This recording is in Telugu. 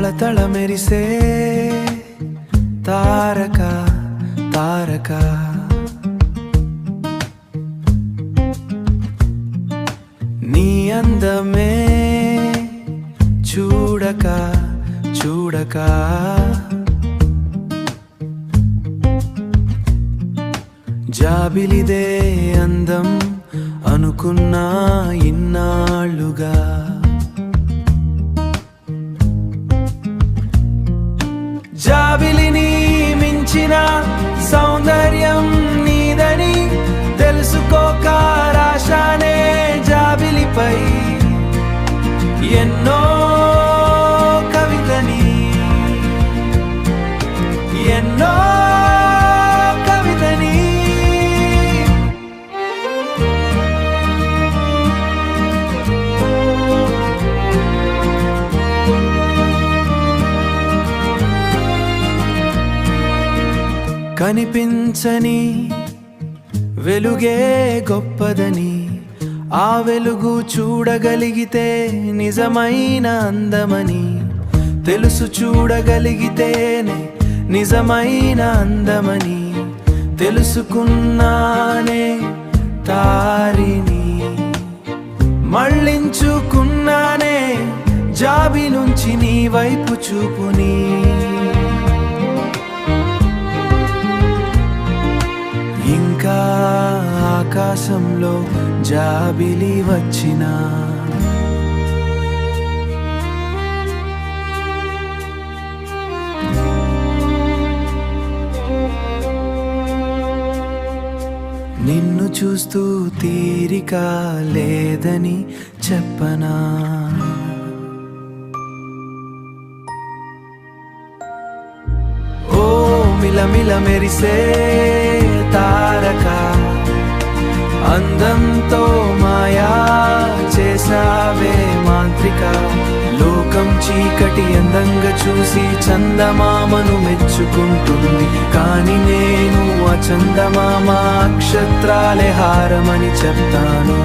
తళతళ మెరిసే తారక తారక నీ అందమే చూడక చూడక జాబిలిదే అందం అనుకున్నా ఇన్నాళ్ళుగా జాబిలిని మించిన సౌందర్యం నీదని తెలుసుకోక రాశానే జాబిలిపై ఎన్నో కవితని ఎన్నో కవితని కనిపించని వెలుగే గొప్పదని ఆ వెలుగు చూడగలిగితే నిజమైన అందమని తెలుసు చూడగలిగితేనే నిజమైన అందమని తెలుసుకున్నానే తారిని మళ్ళించుకున్నానే జాబి నుంచి నీ వైపు చూపుని ఇంకా ఆకాశంలో జాబిలి వచ్చినా నిన్ను చూస్తూ తీరిక లేదని చెప్పనా ఓ మిలమిల మెరిసే తారక అందంతో మాయా చేసావే మాంత్రిక లోకం చీకటి అందంగా చూసి చందమామను మెచ్చుకుంటుంది కానీ నేను ఆ చందమామ అక్షత్రాలే హారమని చెప్తాను